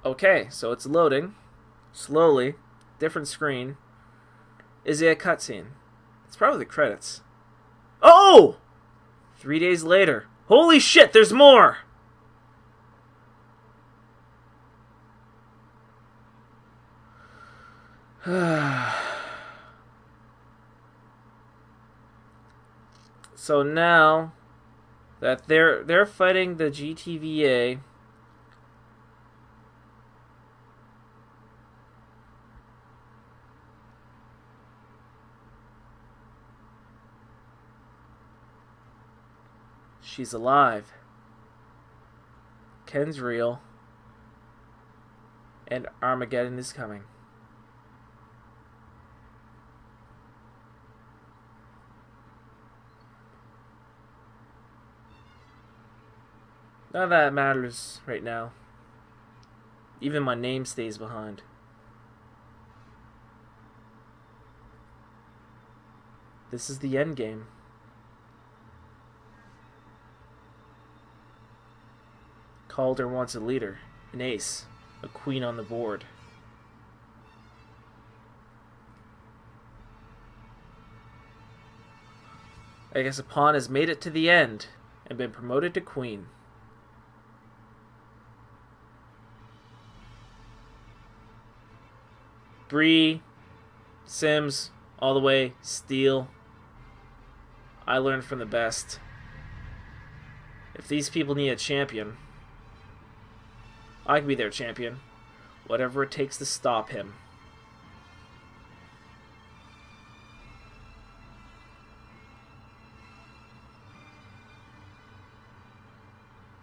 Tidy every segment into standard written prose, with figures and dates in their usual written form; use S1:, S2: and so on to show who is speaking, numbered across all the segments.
S1: Okay, so it's loading. Slowly. Different screen. Is it a cutscene? It's probably the credits. Oh! 3 days later. Holy shit, there's more! So now that they're fighting the GTVA, she's alive. Ken's real. And Armageddon is coming. None of that matters right now. Even my name stays behind. This is the end game. Calder wants a leader, an ace, a queen on the board. I guess a pawn has made it to the end and been promoted to queen. Bree, Sims, all the way, Steel. I learned from the best. If these people need a champion, I can be their champion. Whatever it takes to stop him.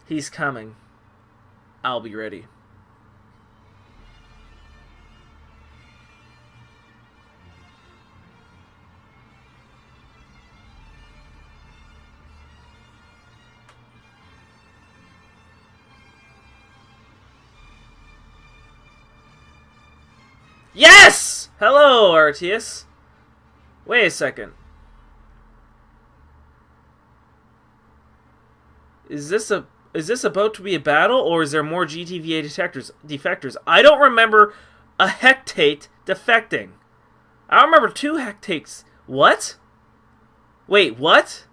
S1: He's coming. I'll be ready. Yes! Hello, Arteus. Wait a second. Is this about to be a battle, or is there more GTVA defectors? I don't remember a hectate defecting. I don't remember 2 hectates. What? Wait, what?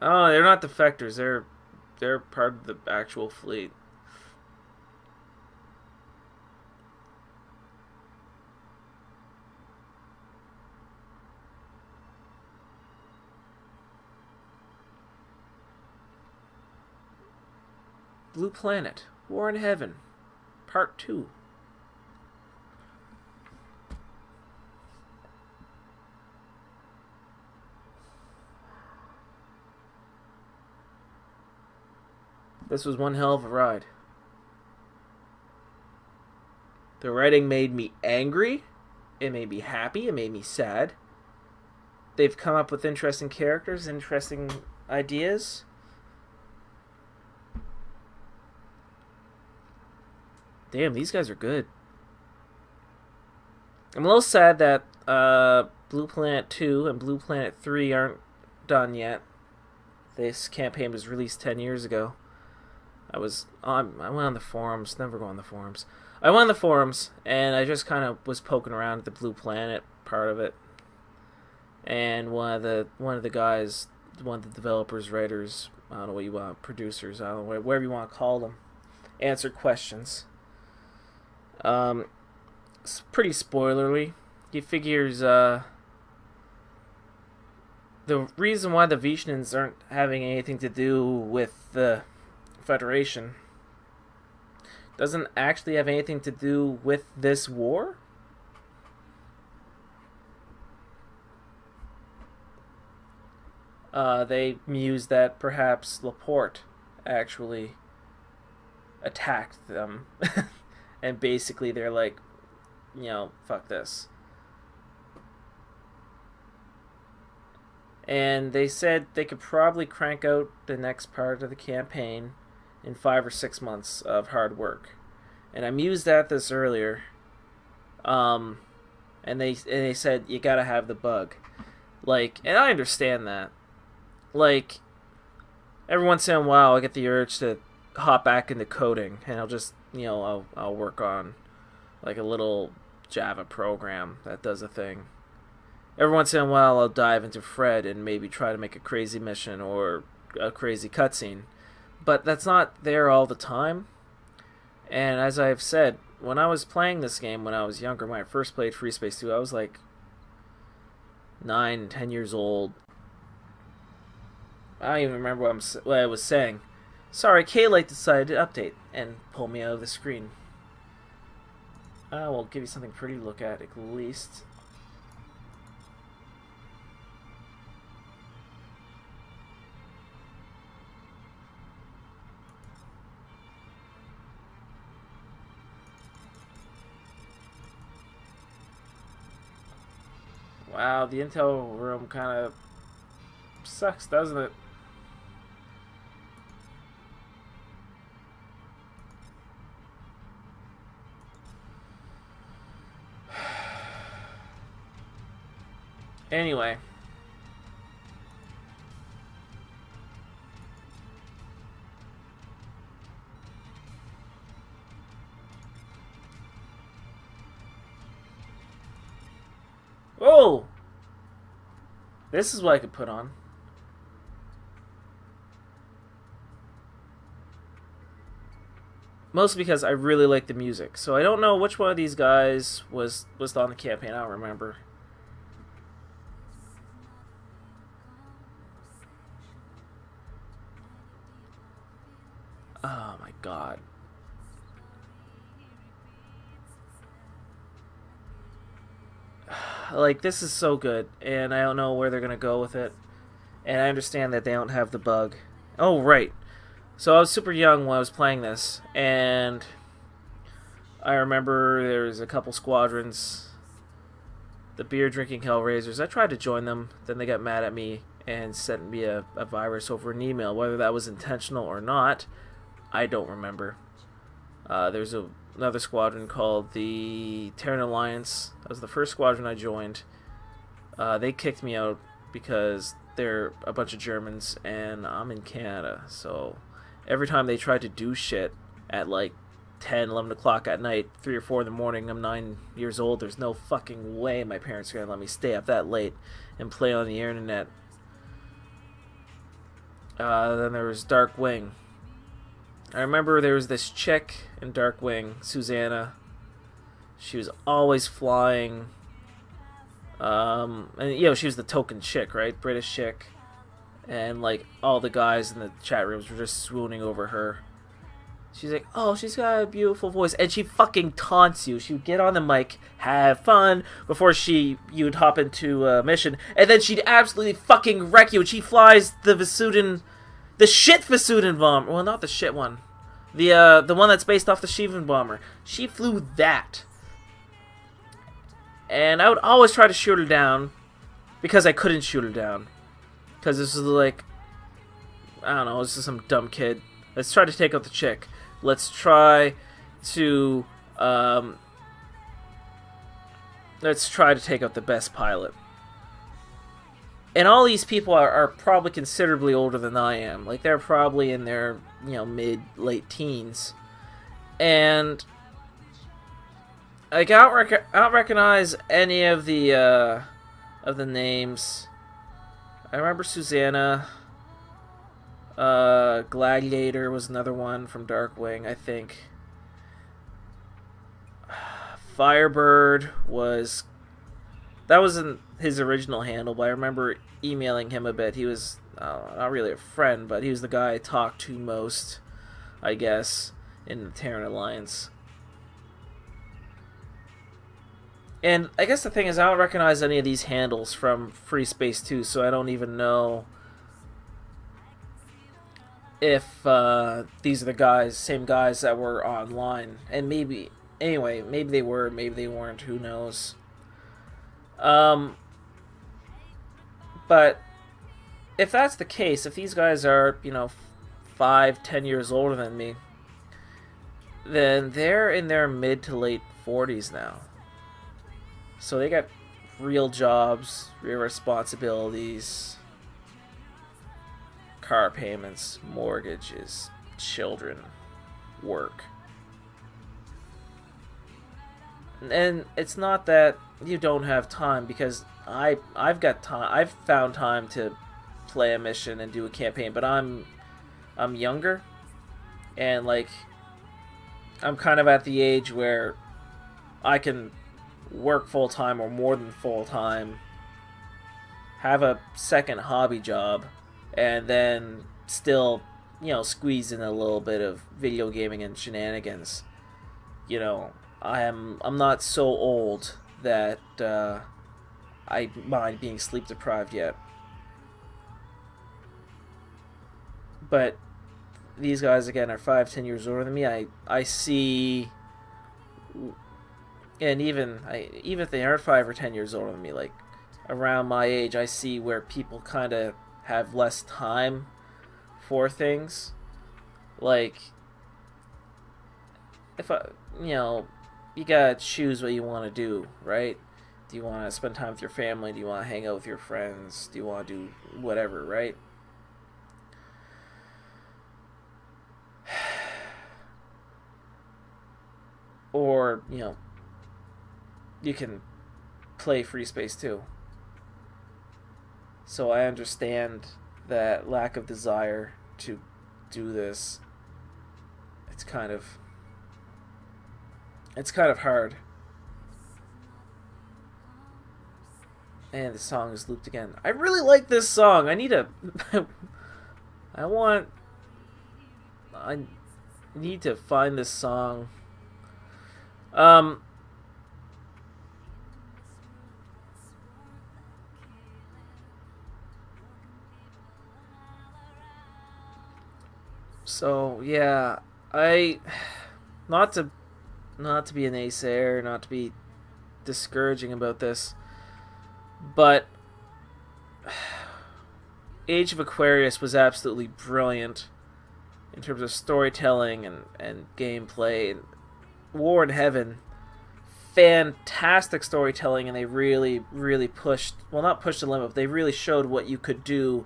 S1: Oh, they're not defectors. They're part of the actual fleet. Blue Planet, War in Heaven, Part 2. This was one hell of a ride. The writing made me angry, it made me happy, it made me sad. They've come up with interesting characters, interesting ideas. Damn, these guys are good. I'm a little sad that Blue Planet 2 and Blue Planet 3 aren't done yet. This campaign was released 10 years ago. I went on the forums, never go on the forums. I went on the forums, and I just kind of was poking around at the Blue Planet part of it. And one of the guys, one of the developers, writers, I don't know what you want, producers, I don't know, whatever you want to call them, answered questions. It's pretty spoilery. He figures, the reason why the Vishnans aren't having anything to do with the Federation doesn't actually have anything to do with this war? They mused that perhaps Laporte actually attacked them. And basically they're like, you know, fuck this. And they said they could probably crank out the next part of the campaign in 5 or 6 months of hard work. And I mused at this earlier. And they said you gotta have the bug. Like, and I understand that. Like, every once in a while I get the urge to hop back into coding, and I'll just, I'll work on like a little Java program that does a thing. Every once in a while, I'll dive into Fred and maybe try to make a crazy mission or a crazy cutscene. But that's not there all the time. And as I've said, when I was playing this game when I was younger, when I first played Freespace 2, I was like 9, 10 years old. I don't even remember what I was saying. Sorry, K-Lite decided to update and pull me out of the screen. We'll give you something pretty to look at least. Wow, the intel room kind of sucks, doesn't it? Anyway. Whoa! This is what I could put on. Mostly because I really like the music. So I don't know which one of these guys was on the campaign. I don't remember. Oh my god. Like, this is so good, and I don't know where they're gonna go with it. And I understand that they don't have the bug. Oh, right. So I was super young when I was playing this, and I remember there was a couple squadrons, the beer-drinking Hellraisers. I tried to join them, then they got mad at me and sent me a virus over an email. Whether that was intentional or not, I don't remember. There's another squadron called the Terran Alliance. That was the first squadron I joined. They kicked me out because they're a bunch of Germans and I'm in Canada. So every time they tried to do shit at like 10, 11 o'clock at night, 3 or 4 in the morning, I'm 9 years old, there's no fucking way my parents are going to let me stay up that late and play on the internet. Then there was Dark Wing. I remember there was this chick in Dark Wing, Susanna. She was always flying. And she was the token chick, right? British chick. And like all the guys in the chat rooms were just swooning over her. She's like, oh, she's got a beautiful voice. And she fucking taunts you. She would get on the mic, have fun, before you'd hop into a mission. And then she'd absolutely fucking wreck you. And she flies the shit Vasudin bomber. Well, not the shit one. The one that's based off the Shivan bomber. She flew that. And I would always try to shoot her down. Because I couldn't shoot her down. Because this was like, I don't know, this is some dumb kid. Let's try to take out the chick. Let's try to take out the best pilot. And all these people are probably considerably older than I am. Like, they're probably in their, mid-late teens. And like, I don't recognize any of the names. I remember Susanna. Gladiator was another one from Dark Wing, I think. Firebird that wasn't his original handle, but I remember emailing him a bit. He was not really a friend, but he was the guy I talked to most, I guess, in the Terran Alliance. And I guess the thing is, I don't recognize any of these handles from Freespace 2, so I don't even know if these are the same guys that were online. And maybe they were, maybe they weren't, who knows. But if that's the case, if these guys are, 5-10 years older than me, then they're in their mid to late 40s now. So they got real jobs, real responsibilities, car payments, mortgages, children work. And it's not that you don't have time, because I've got time. I've found time to play a mission and do a campaign, but I'm younger, and like I'm kind of at the age where I can work full time or more than full time, have a second hobby job, and then still, squeeze in a little bit of video gaming and shenanigans. I'm not so old that I mind being sleep deprived yet. But these guys, again, are 5-10 years older than me. I see, and even if they aren't 5 or 10 years older than me, like around my age, I see where people kind of have less time for things. Like, if you gotta choose what you want to do, right? Do you want to spend time with your family? Do you want to hang out with your friends? Do you want to do whatever, right? Or, you can play Freespace too. So I understand that lack of desire to do this. It's kind of hard. And the song is looped again. I really like this song. I need to I need to find this song. So yeah, not to be a naysayer, not to be discouraging about this, but Age of Aquarius was absolutely brilliant in terms of storytelling and gameplay. War in Heaven, fantastic storytelling, and they really, really pushed, well, not pushed the limit, but they really showed what you could do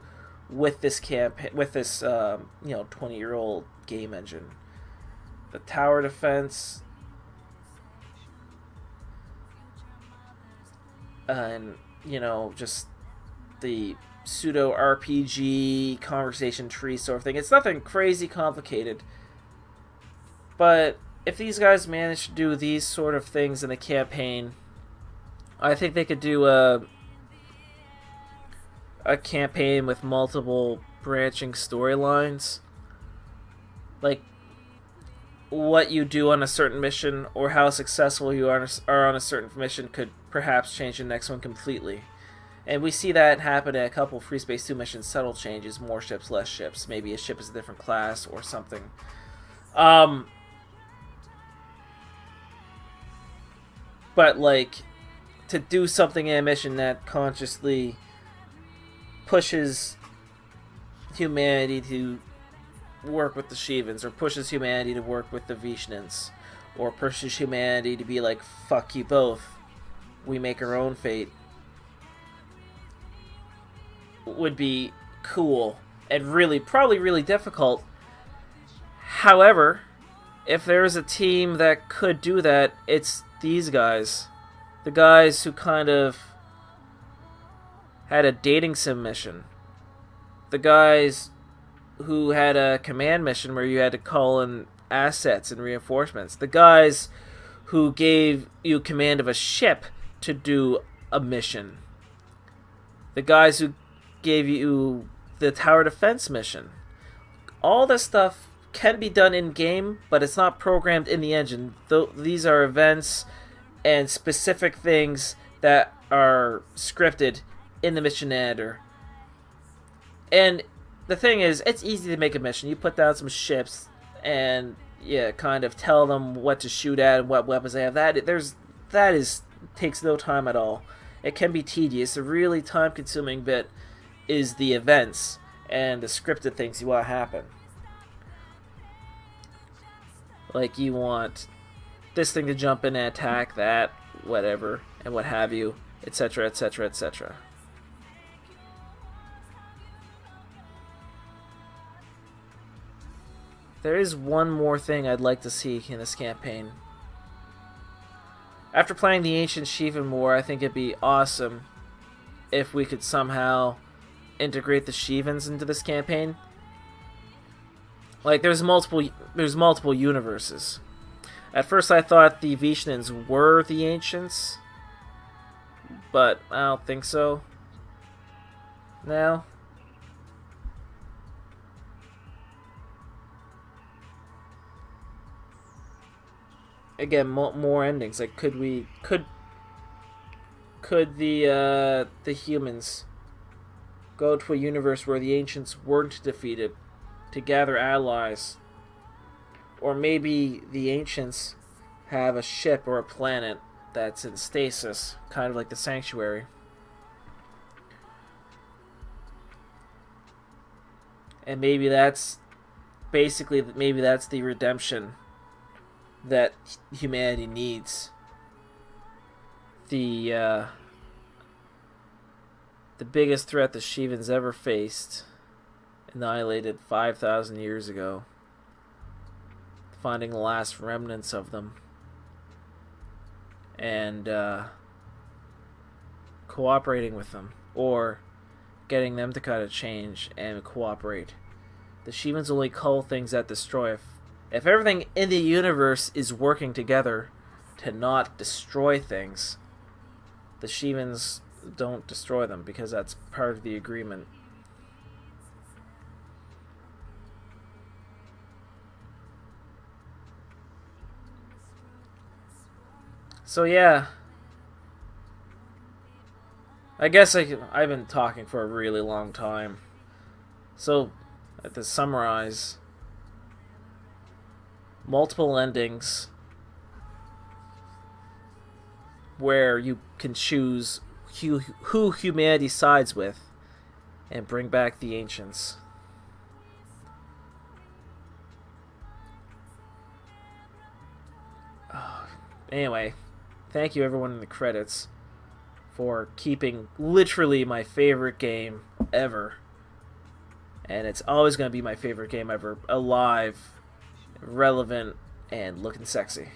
S1: with this campaign, with this 20-year-old game engine. The tower defense, and just the pseudo RPG conversation tree sort of thing. It's nothing crazy complicated, but if these guys manage to do these sort of things in a campaign, I think they could do a campaign with multiple branching storylines. Like, what you do on a certain mission or how successful you are on a certain mission could perhaps change the next one completely. And we see that happen at a couple Freespace 2 missions. Subtle changes, more ships, less ships. Maybe a ship is a different class or something. But, like, to do something in a mission that consciously pushes humanity to work with the Shivans, or pushes humanity to work with the Vishnans, or pushes humanity to be like, fuck you both, we make our own fate, would be cool and probably really difficult. However, if there's a team that could do that, it's these guys. The guys who kind of had a dating sim mission. The guys who had a command mission where you had to call in assets and reinforcements. The guys who gave you command of a ship to do a mission. The guys who gave you the tower defense mission. All this stuff can be done in-game, but it's not programmed in the engine. These are events and specific things that are scripted in the mission editor. And the thing is, it's easy to make a mission. You put down some ships and kind of tell them what to shoot at and what weapons they have. Takes no time at all. It can be tedious. The really time-consuming bit is the events and the scripted things you want to happen. Like, you want this thing to jump in and attack that, whatever, and what have you, etc., etc., etc. there is one more thing I'd like to see in this campaign. After playing the Ancient Shivan War, I think it'd be awesome if we could somehow integrate the Shivans into this campaign. Like, there's multiple universes. At first I thought the Vishnans were the Ancients, but I don't think so now. Again, more endings. Like, could the humans go to a universe where the ancients weren't defeated to gather allies, or maybe the ancients have a ship or a planet that's in stasis, kind of like the Sanctuary, and maybe that's the redemption that humanity needs. The biggest threat the Shivans ever faced, annihilated 5,000 years ago, finding the last remnants of them, and cooperating with them, or getting them to kind of change and cooperate. The Shivans only call things that destroy. If everything in the universe is working together to not destroy things, the Shivans don't destroy them, because that's part of the agreement. So yeah, I guess I've been talking for a really long time. So, to summarize, multiple endings where you can choose who humanity sides with and bring back the ancients. Anyway, thank you everyone in the credits for keeping literally my favorite game ever. And it's always going to be my favorite game ever. Alive, relevant, and looking sexy.